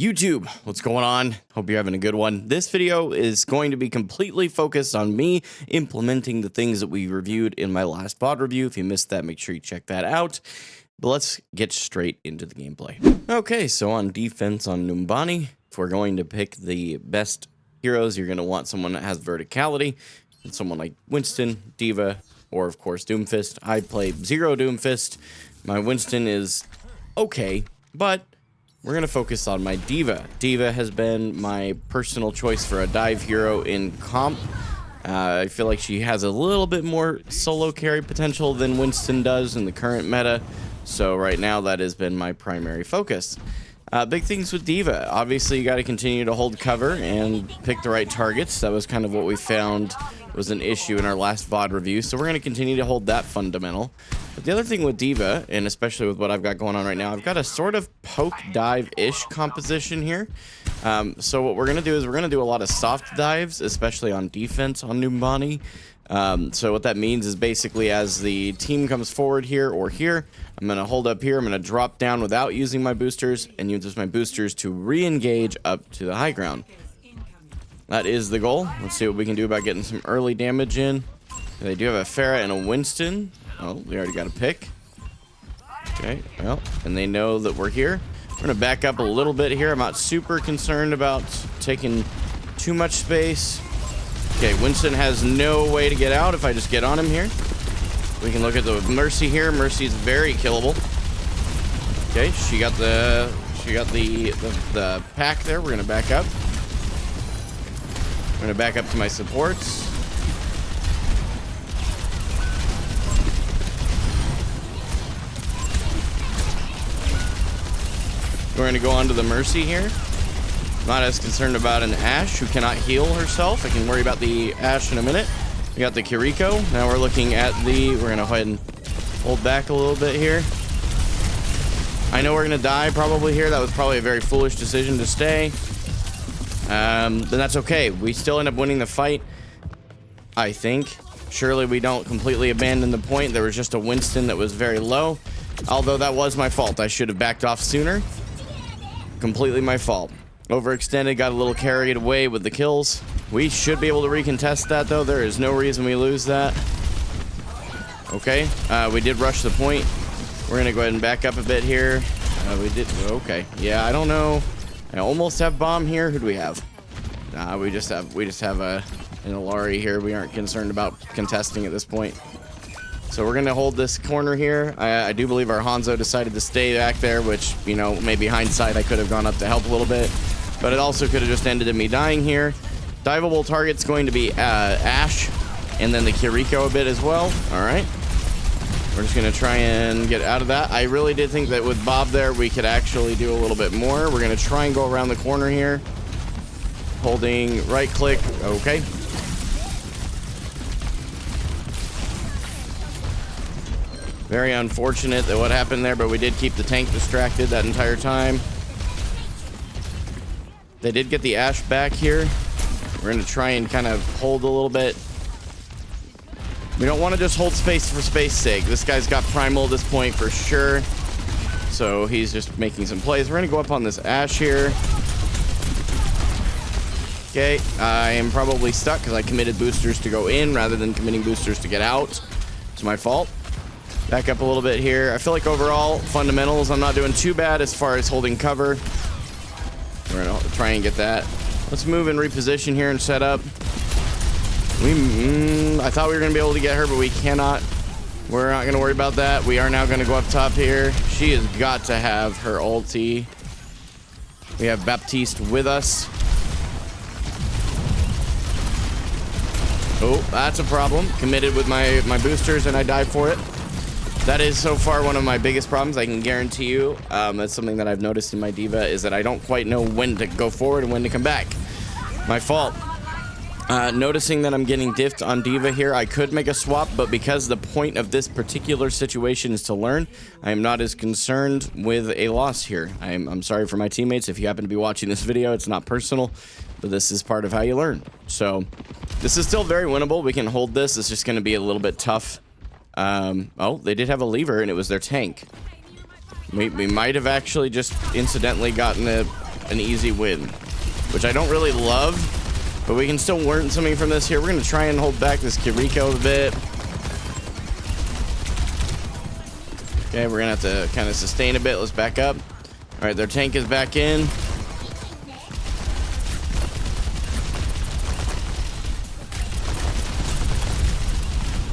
YouTube, what's going on? Hope you're having a good one. This video is going to be completely focused on me implementing the things that we reviewed in my last VOD review. If you missed that, make sure you check that out. But let's get straight into the gameplay. Okay, so on defense on Numbani, if we're going to pick the best heroes, you're going to want someone that has verticality, and someone like Winston, Diva, or of course Doomfist. I play zero Doomfist. My Winston is okay, but we're going to focus on my Diva. Diva has been my personal choice for a dive hero in comp. I feel like she has a little bit more solo carry potential than Winston does in the current meta. So right now that has been my primary focus. Big things with Diva. Obviously you got to continue to hold cover and pick the right targets. That was kind of what we found was an issue in our last VOD review. So we're going to continue to hold that fundamental. But the other thing with Diva, and especially with what I've got going on right now, I've got a sort of poke dive-ish composition here. So what we're going to do is we're going to do a lot of soft dives, especially on defense on Numbani. So what that means is basically as the team comes forward here or here, I'm going to hold up here, I'm going to drop down without using my boosters, and use my boosters to re-engage up to the high ground. That is the goal. Let's see what we can do about getting some early damage in. They do have a Pharah and a Winston. Oh, we already got a pick. Okay, well, and they know that we're here. We're going to back up a little bit here. I'm not super concerned about taking too much space. Okay, Winston has no way to get out if I just get on him here. We can look at the Mercy here. Mercy's very killable. Okay, she got the pack there. We're going to back up. I'm going to back up to my supports. We're going to go on to the Mercy here. Not as concerned about an Ashe who cannot heal herself. I can worry about the Ashe in a minute. We got the Kiriko. Now we're looking at the... We're going to go ahead and hold back a little bit here. I know we're going to die probably here. That was probably a very foolish decision to stay. Then that's okay. We still end up winning the fight, I think. Surely we don't completely abandon the point. There was just a Winston that was very low. Although that was my fault. I should have backed off sooner. Completely my fault. Overextended, got a little carried away with the kills. We should be able to recontest that, though. There is no reason we lose that. Okay, we did rush the point. We're going to go ahead and back up a bit here. We did, okay. Yeah, I don't know. I almost have bomb here. Who do we have? We just have an Alari here. We aren't concerned about contesting at this point. So we're going to hold this corner here. I do believe our Hanzo decided to stay back there, which, you know, maybe hindsight I could have gone up to help a little bit. But it also could have just ended in me dying here. Diveable target's going to be Ashe, and then the Kiriko a bit as well. All right. We're just going to try and get out of that. I really did think that with Bob there, we could actually do a little bit more. We're going to try and go around the corner here. Holding right click. Okay. Very unfortunate that what happened there, but we did keep the tank distracted that entire time. They did get the Ashe back here. We're going to try and kind of hold a little bit. We don't want to just hold space for space's sake. This guy's got primal at this point for sure. So he's just making some plays. We're going to go up on this Ashe here. Okay, I am probably stuck because I committed boosters to go in rather than committing boosters to get out. It's my fault. Back up a little bit here. I feel like overall, fundamentals, I'm not doing too bad as far as holding cover. We're going to try and get that. Let's move and reposition here and set up. I thought we were going to be able to get her, but we cannot. We're not going to worry about that. We are now going to go up top here. She has got to have her ulti. We have Baptiste with us. Oh, that's a problem. Committed with my boosters, and I died for it. That is so far one of my biggest problems. I can guarantee you. That's something that I've noticed in my Diva is that I don't quite know when to go forward and when to come back. My fault. Noticing that I'm getting diffed on Diva here, I could make a swap, but because the point of this particular situation is to learn, I am not as concerned with a loss here. I'm sorry for my teammates. If you happen to be watching this video, it's not personal, but this is part of how you learn. So this is still very winnable. We can hold this. It's just going to be a little bit tough. Oh, they did have a lever, and it was their tank. We might have actually just incidentally gotten a an easy win, which I don't really love, but we can still learn something from this here. We're going to try and hold back this Kiriko a bit. Okay, we're going to have to kind of sustain a bit. Let's back up. All right, their tank is back in.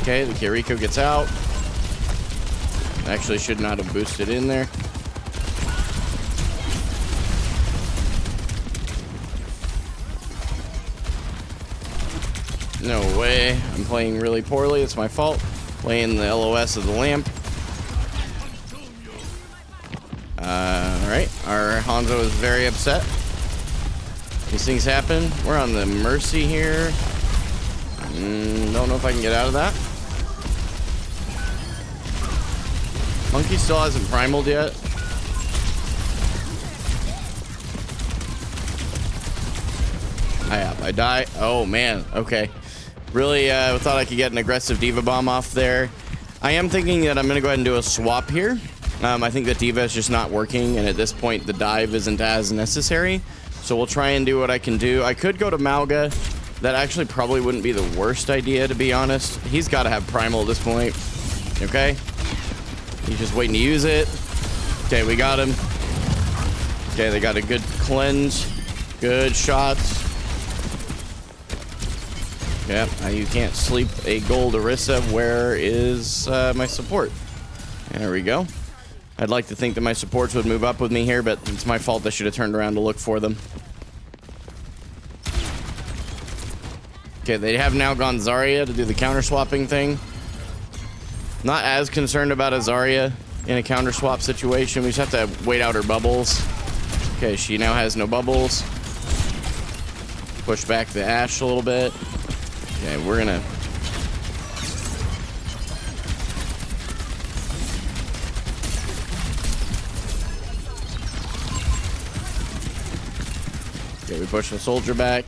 Okay, the Kiriko gets out. Actually should not have boosted in there. No way. I'm playing really poorly. It's my fault. Playing the LOS of the lamp. Alright. Our Hanzo is very upset. These things happen. We're on the Mercy here. Don't know if I can get out of that. Monkey still hasn't primaled yet. I die. Oh, man. Okay. Really thought I could get an aggressive Diva bomb off there. I am thinking that I'm going to go ahead and do a swap here. I think that Diva is just not working, and at this point, the dive isn't as necessary. So we'll try and do what I can do. I could go to Mauga. That actually probably wouldn't be the worst idea, to be honest. He's got to have primal at this point. Okay. He's just waiting to use it. Okay, we got him. Okay, they got a good cleanse. Good shots. Yep, you can't sleep a gold Orisa. Where is my support? There we go. I'd like to think that my supports would move up with me here, but it's my fault. I should have turned around to look for them. Okay, they have now gone Zarya to do the counter swapping thing. Not as concerned about a Zarya in a counter swap situation. We just have to wait out her bubbles. Okay, she now has no bubbles. Push back the Ashe a little bit. Okay, we're gonna... Okay, we push the soldier back.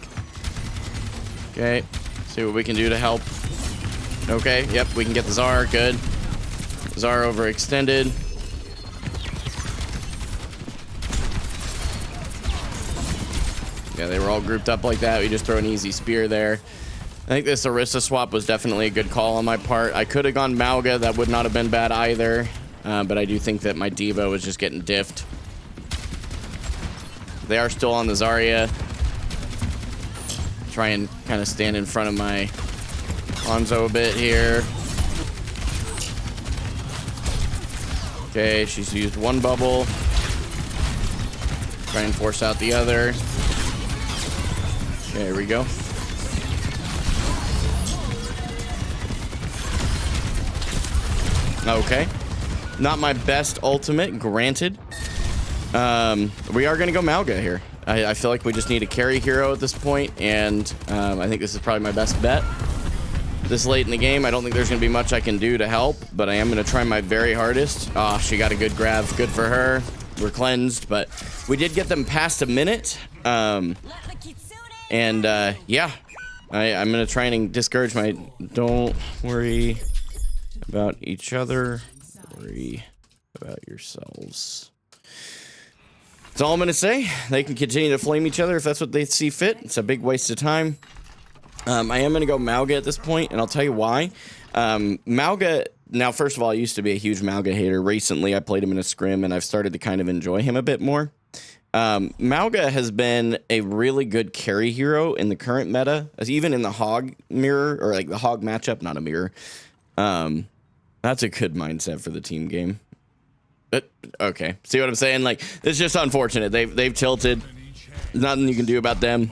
Okay, see what we can do to help. Okay, yep, we can get the Zar, good. Zar overextended. Yeah, they were all grouped up like that. We just throw an easy spear there. I think this Orisa swap was definitely a good call on my part. I could have gone Mauga. That would not have been bad either. But I do think that my Diva was just getting diffed. They are still on the Zarya. Try and kind of stand in front of my Hanzo a bit here. Okay, she's used one bubble. Try and force out the other. Okay, here we go. Okay. Not my best ultimate, granted. We are going to go Mauga here. I feel like we just need a carry hero at this point, and I think this is probably my best bet. This late in the game, I don't think there's going to be much I can do to help, but I am going to try my very hardest. Oh, she got a good grab. Good for her. We're cleansed, but we did get them past a minute. Yeah, I'm going to try and discourage my... Don't worry about each other. Worry about yourselves. That's all I'm going to say. They can continue to flame each other if that's what they see fit. It's a big waste of time. I am going to go Mauga at this point, and I'll tell you why. Mauga, now, first of all, I used to be a huge Mauga hater. Recently, I played him in a scrim, and I've started to kind of enjoy him a bit more. Mauga has been a really good carry hero in the current meta, as even in the Hog mirror, or like the Hog matchup, not a mirror. That's a good mindset for the team game. But, okay, see what I'm saying? Like, it's just unfortunate. They've tilted. Nothing you can do about them.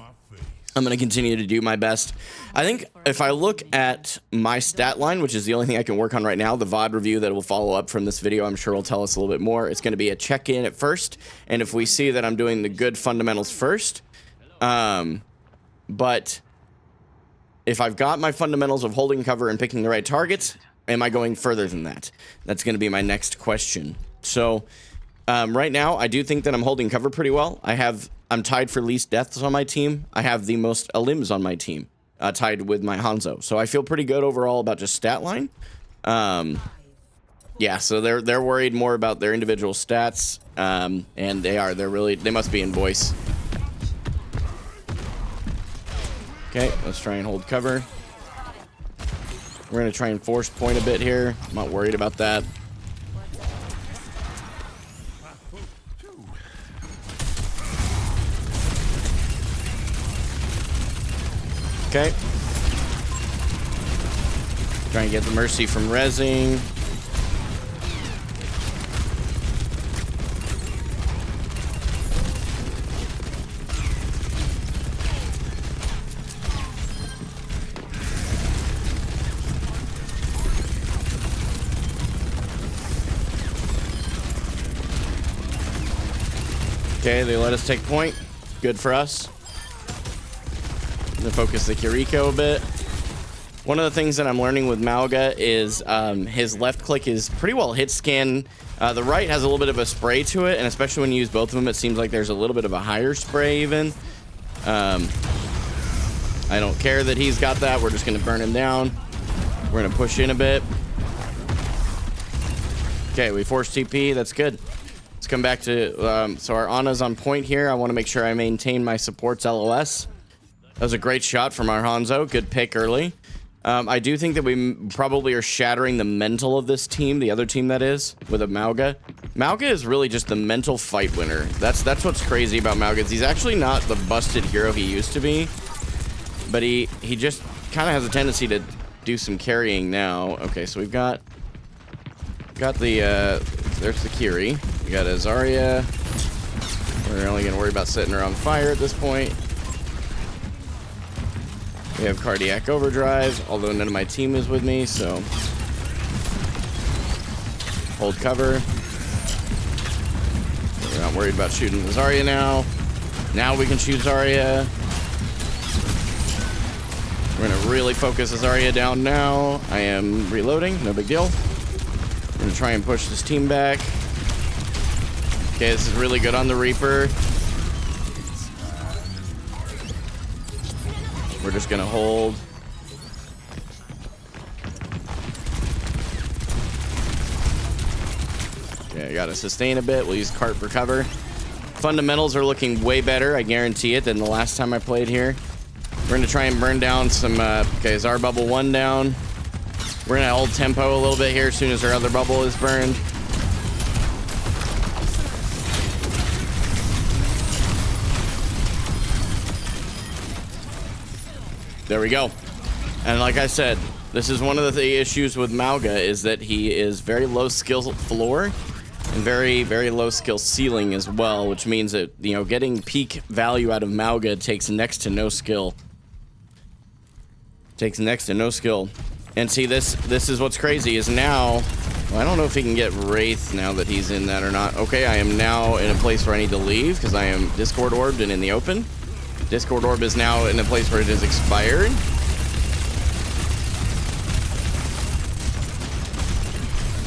I'm going to continue to do my best. I think if I look at my stat line, which is the only thing I can work on right now, the VOD review that will follow up from this video, I'm sure will tell us a little bit more. It's going to be a check-in at first, and if we see that I'm doing the good fundamentals first, but if I've got my fundamentals of holding cover and picking the right targets, am I going further than that? That's going to be my next question. So right now, I do think that I'm holding cover pretty well. I'm tied for least deaths on my team. I have the most elims on my team, tied with my Hanzo. So I feel pretty good overall about just stat line. Yeah, so they're worried more about their individual stats, and they must be in voice. Okay, let's try and hold cover. We're going to try and force point a bit here. I'm not worried about that. Okay. Try and get the Mercy from rezzing. Okay, they let us take point. Good for us. I'm gonna focus the Kiriko a bit. One of the things that I'm learning with Mauga is his left click is pretty well hit scan. The right has a little bit of a spray to it, and especially when you use both of them, it seems like there's a little bit of a higher spray even. I don't care that he's got that. We're just gonna burn him down. We're gonna push in a bit. Okay, we forced TP. That's good. Let's come back to, so our Ana's on point here. I want to make sure I maintain my support's LOS. That was a great shot from our Hanzo. Good pick early. I do think that we probably are shattering the mental of this team, the other team that is, with a Mauga. Mauga is really just the mental fight winner. That's what's crazy about Mauga. He's actually not the busted hero he used to be, but he just kind of has a tendency to do some carrying now. Okay, so we've got the, there's the Kiri. We got a Zarya. We're only going to worry about setting her on fire at this point. We have Cardiac Overdrive, although none of my team is with me, so hold cover. We're not worried about shooting the Zarya now. Now we can shoot Zarya. We're going to really focus the Zarya down now. I am reloading, no big deal. We're going to try and push this team back. Okay, this is really good on the Reaper. We're just gonna hold. Okay, I gotta sustain a bit. We'll use cart for cover. Fundamentals are looking way better, I guarantee it, than the last time I played here. We're gonna try and burn down some, okay, is our bubble 1 down? We're gonna hold tempo a little bit here as soon as our other bubble is burned. There we go. And like I said, this is one of the issues with Mauga, is that he is very low skill floor and very, very low skill ceiling as well, which means that, you know, getting peak value out of Mauga takes next to no skill. Takes next to no skill. And see, this is what's crazy, is now, well, I don't know if he can get Wraith now that he's in that or not. Okay, I am now in a place where I need to leave because I am Discord orbed and in the open. Discord orb is now in a place where it is expired.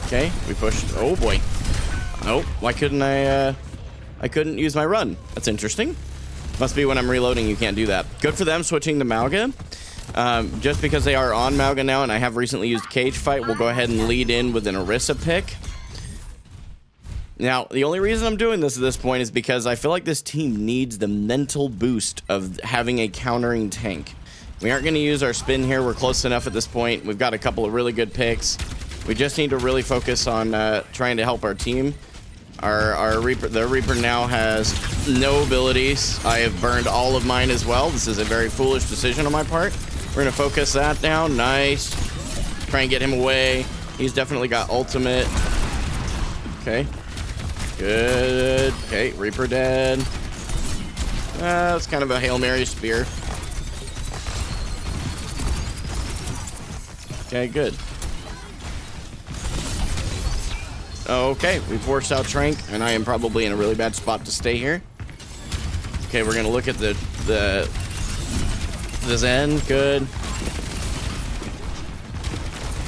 Okay, we pushed. Oh boy. Oh, why couldn't I couldn't use my run. That's interesting. Must be when I'm reloading you can't do that. Good for them switching to Mauga. Just because they are on Mauga now and I have recently used Cage Fight, we'll go ahead and lead in with an Orisa pick. Now, the only reason I'm doing this at this point is because I feel like this team needs the mental boost of having a countering tank. We aren't going to use our spin here. We're close enough at this point. We've got a couple of really good picks. We just need to really focus on trying to help our team. Our Reaper, the Reaper now has no abilities. I have burned all of mine as well. This is a very foolish decision on my part. We're going to focus that down. Nice. Try and get him away. He's definitely got ultimate. Okay. Good. Okay, Reaper dead. That's kind of a Hail Mary spear. Okay, good. Okay, we forced out Trank, and I am probably in a really bad spot to stay here. Okay, we're gonna look at the Zen. Good.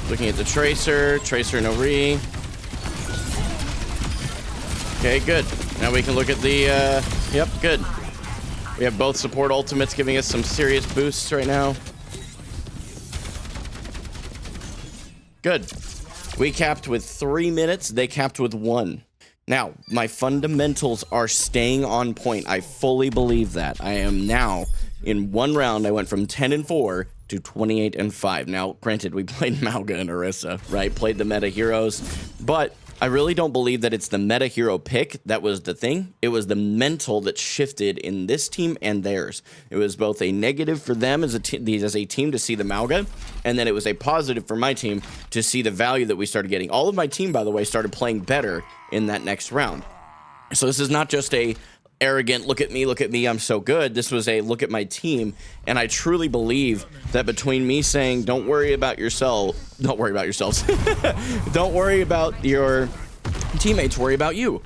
Looking at the Tracer. Tracer no re. Okay, good. Now we can look at the, yep, good. We have both support ultimates giving us some serious boosts right now. Good. We capped with 3 minutes. They capped with 1. Now, my fundamentals are staying on point. I fully believe that. I am now In one round, I went from 10-4 to 28-5. Now, granted, we played Mauga and Orisa, right? Played the meta heroes, but I really don't believe that it's the meta hero pick that was the thing. It was the mental that shifted in this team and theirs. It was both a negative for them as a team to see the Mauga, and then it was a positive for my team to see the value that we started getting. All of my team, by the way, started playing better in that next round. So this is not just a arrogant, look at me, I'm so good. This was a look at my team, and I truly believe that between me saying, don't worry about yourselves, don't worry about your teammates, worry about you.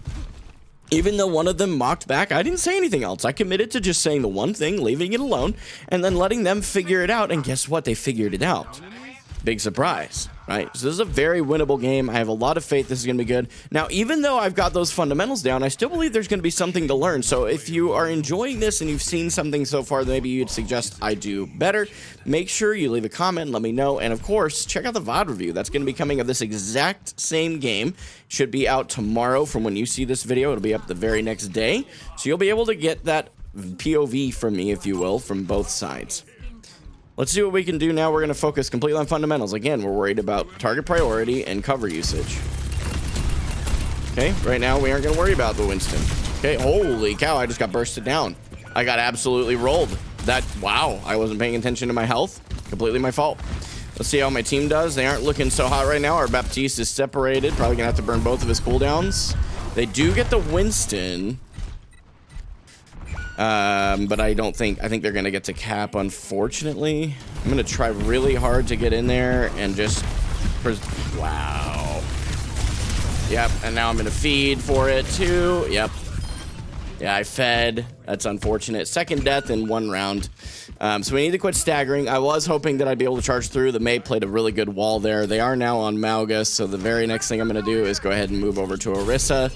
Even though one of them mocked back, I didn't say anything else. I committed to just saying the one thing, leaving it alone, and then letting them figure it out, and guess what? They figured it out. Big surprise, right? So this is a very winnable game. I have a lot of faith this is going to be good. Now, even though I've got those fundamentals down, I still believe there's going to be something to learn. So if you are enjoying this and you've seen something so far that maybe you'd suggest I do better, make sure you leave a comment, let me know. And of course, check out the VOD review. That's going to be coming of this exact same game. Should be out tomorrow from when you see this video. It'll be up the very next day. So you'll be able to get that POV from me, if you will, from both sides. Let's see what we can do now. We're going to focus completely on fundamentals. Again, we're worried about target priority and cover usage. Okay, right now we aren't going to worry about the Winston. Okay, holy cow, I just got bursted down. I got absolutely rolled. Wow, I wasn't paying attention to my health. Completely my fault. Let's see how my team does. They aren't looking so hot right now. Our Baptiste is separated. Probably going to have to burn both of his cooldowns. They do get the Winston. But I think they're going to get to cap, unfortunately. I'm going to try really hard to get in there and just... Wow. Yep, and now I'm going to feed for it, too. Yep. Yeah, I fed. That's unfortunate. Second death in one round. So we need to quit staggering. I was hoping that I'd be able to charge through. The May played a really good wall there. They are now on Mauga, so the very next thing I'm going to do is go ahead and move over to Orisa.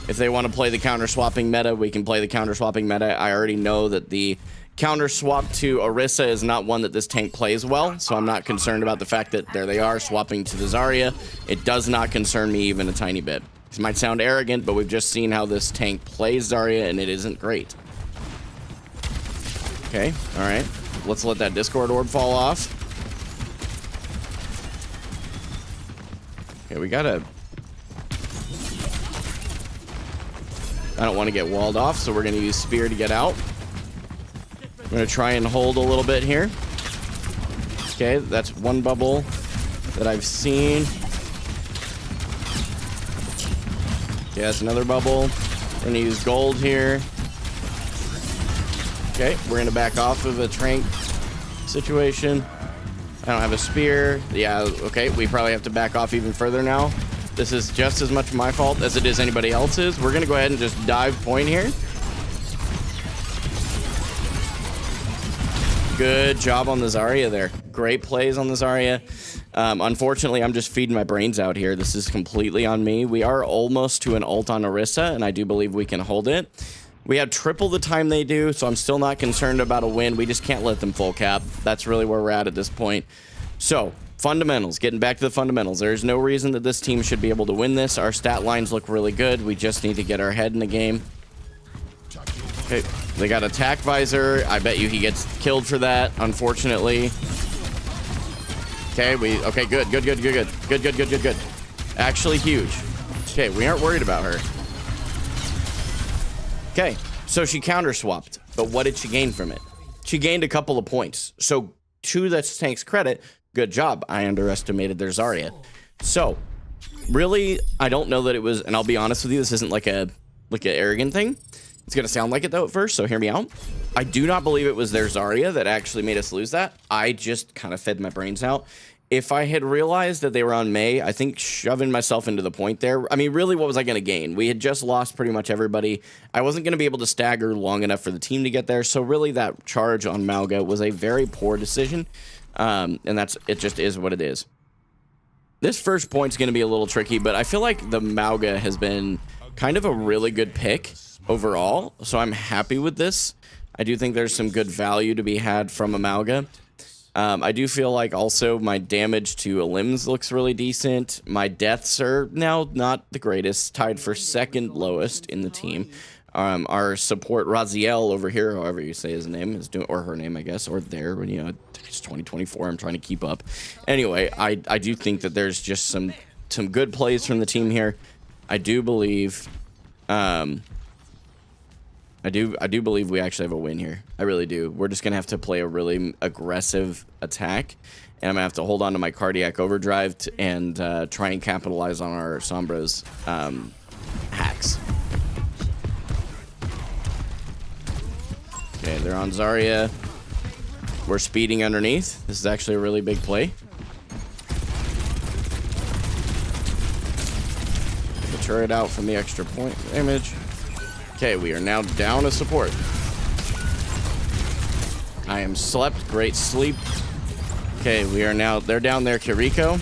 If they want to play the counter-swapping meta, we can play the counter-swapping meta. I already know that the counter-swap to Orisa is not one that this tank plays well, so I'm not concerned about the fact that there they are swapping to the Zarya. It does not concern me even a tiny bit. This might sound arrogant, but we've just seen how this tank plays Zarya, and it isn't great. Okay, all right. Let's let that Discord orb fall off. Okay, we gotta... I don't want to get walled off, so we're going to use Spear to get out. I'm going to try and hold a little bit here. Okay, that's one bubble that I've seen. Okay, that's another bubble. We're going to use gold here. Okay, we're going to back off of a trank situation. I don't have a spear. Yeah, okay, we probably have to back off even further now. This is just as much my fault as it is anybody else's. We're going to go ahead and just dive point here. Good job on the Zarya there. Great plays on the Zarya. Unfortunately, I'm just feeding my brains out here. This is completely on me. We are almost to an ult on Orisa, and I do believe we can hold it. We have triple the time they do, so I'm still not concerned about a win. We just can't let them full cap. That's really where we're at this point. So... fundamentals, getting back to the fundamentals. There's no reason that this team should be able to win this. Our stat lines look really good. We just need to get our head in the game. Okay, they got attack visor. I bet you he gets killed for that, unfortunately. Okay, okay, good. Actually huge. Okay, we aren't worried about her. Okay, so she counter swapped, but what did she gain from it? She gained a couple of points. So to this tank's credit, good job. I underestimated their Zarya. So, really, I don't know that it was, and I'll be honest with you, this isn't like an arrogant thing. It's going to sound like it, though, at first, so hear me out. I do not believe it was their Zarya that actually made us lose that. I just kind of fed my brains out. If I had realized that they were on May, I think shoving myself into the point there, I mean, really, what was I going to gain? We had just lost pretty much everybody. I wasn't going to be able to stagger long enough for the team to get there, so really that charge on Mauga was a very poor decision. And it just is what it is. This first point's going to be a little tricky, but I feel like the Mauga has been kind of a really good pick overall, so I'm happy with this. I do think there's some good value to be had from a Mauga. I do feel like also my damage to limbs looks really decent. My deaths are now not the greatest, tied for second lowest in the team. Our support Raziel over here, however you say his name, is doing, or her name, I guess, or there. You know, it's 2024. I'm trying to keep up. Anyway, I do think that there's just some good plays from the team here. I do believe, I do believe we actually have a win here. I really do. We're just gonna have to play a really aggressive attack, and I'm gonna have to hold on to my cardiac overdrive and try and capitalize on our Sombra's hacks. Okay, they're on Zarya. We're speeding underneath. This is actually a really big play. Get the turret out from the extra point damage. Okay, we are now down a support. I am slept. Great sleep. Okay, we are now... They're down there, Kiriko.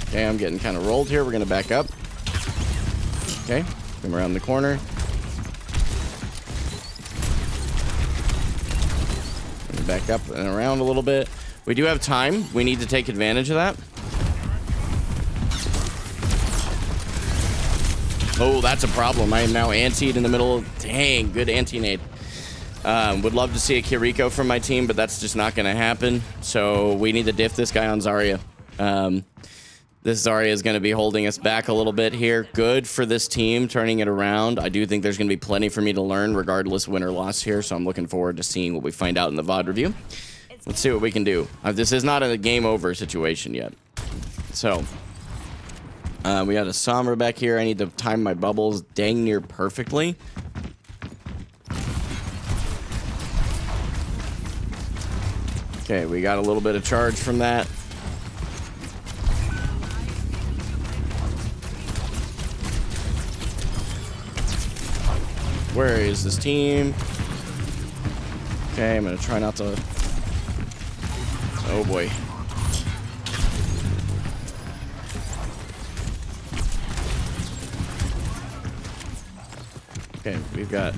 Okay, I'm getting kind of rolled here. We're going to back up. Okay, come around the corner. Back up and around a little bit. We do have time. We need to take advantage of that. Oh, that's a problem. I am now antied in the middle. Dang, good anti-nade. Would love to see a Kiriko from my team, but that's just not going to happen. So we need to diff this guy on Zarya. This Zarya is going to be holding us back a little bit here. Good for this team, turning it around. I do think there's going to be plenty for me to learn, regardless win or loss here. So I'm looking forward to seeing what we find out in the VOD review. Let's see what we can do. This is not a game over situation yet. So we got a Sombra back here. I need to time my bubbles dang near perfectly. Okay, we got a little bit of charge from that. Where is this team? Okay, I'm gonna try not to... Oh boy. Okay, we've got...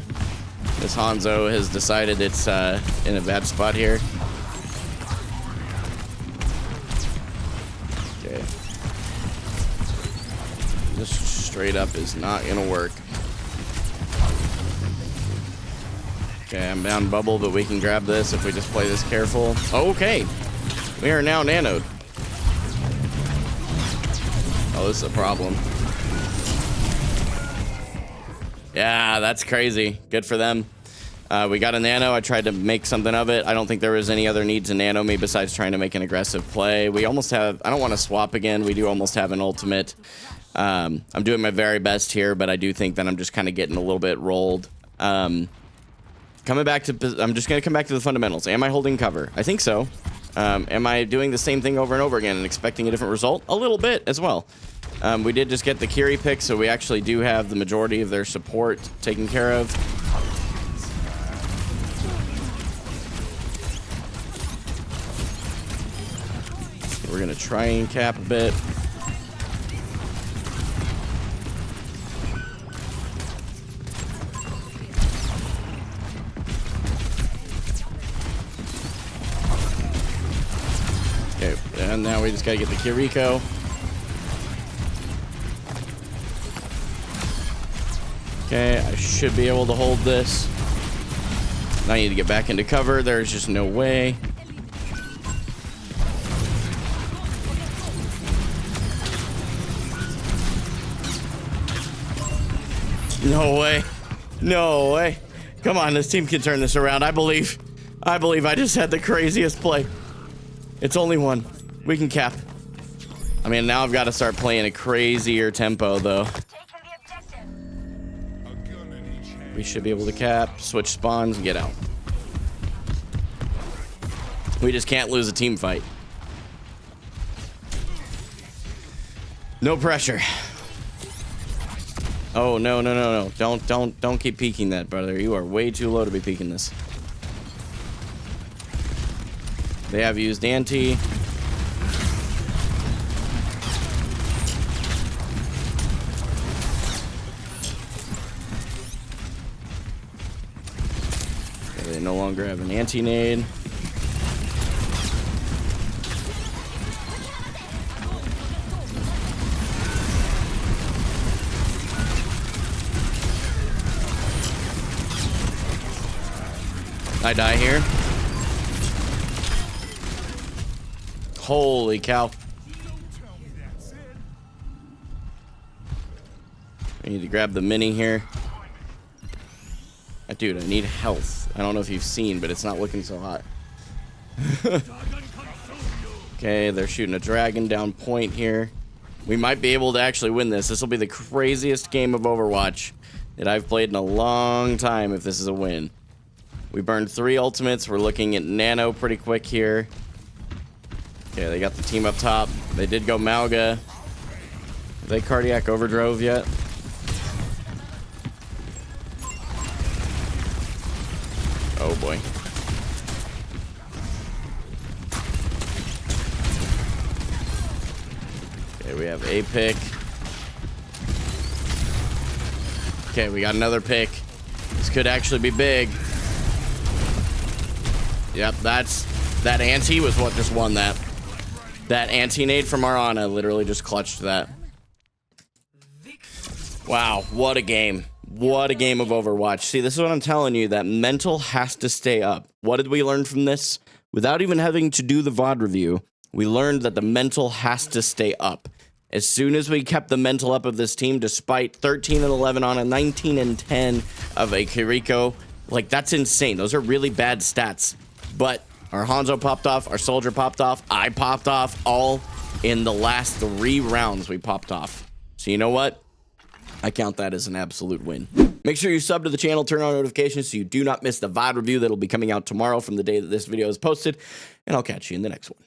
This Hanzo has decided it's in a bad spot here. Okay. This straight up is not gonna work. Okay, I'm down bubble, but we can grab this if we just play this careful. Okay. We are now nanoed. Oh, this is a problem. Yeah, that's crazy. Good for them. We got a nano. I tried to make something of it. I don't think there was any other need to nano me besides trying to make an aggressive play. We almost have... I don't want to swap again. We do almost have an ultimate. I'm doing my very best here, but I do think that I'm just kind of getting a little bit rolled. Coming back to... I'm just going to come back to the fundamentals. Am I holding cover? I think so. Am I doing the same thing over and over again and expecting a different result? A little bit as well. We did just get the Kiri pick, so we actually do have the majority of their support taken care of. We're going to try and cap a bit. Okay, and now we just gotta get the Kiriko. Okay, I should be able to hold this. I need to get back into cover. There's just no way. No way. No way. Come on, this team can turn this around. I believe I just had the craziest play. It's only one. We can cap. I mean, now I've got to start playing a crazier tempo, though. We should be able to cap, switch spawns, and get out. We just can't lose a team fight. No pressure. Oh, no, no, no, no. Don't keep peeking that, brother. You are way too low to be peeking this. They have used anti. Okay, they no longer have an anti-nade. I die here. Holy cow. I need to grab the mini here. Dude, I need health. I don't know if you've seen, but it's not looking so hot. Okay, they're shooting a dragon down point here. We might be able to actually win this. This will be the craziest game of Overwatch that I've played in a long time if this is a win. We burned 3 ultimates. We're looking at Nano pretty quick here. Okay, they got the team up top. They did go Mauga. Have they cardiac overdrove yet? Oh boy. Okay, we have a pick. Okay, we got another pick. This could actually be big. Yep, that anti was what just won that. That anti-nade from Arana literally just clutched that. Wow, what a game. What a game of Overwatch. See, this is what I'm telling you, that mental has to stay up. What did we learn from this? Without even having to do the VOD review, we learned that the mental has to stay up. As soon as we kept the mental up of this team, despite 13 and 11 on a 19 and 10 of a Kiriko, like, that's insane. Those are really bad stats. But our Hanzo popped off, our Soldier popped off, I popped off, all in the last 3 rounds we popped off. So you know what? I count that as an absolute win. Make sure you sub to the channel, turn on notifications so you do not miss the VOD review that'll be coming out tomorrow from the day that this video is posted, and I'll catch you in the next one.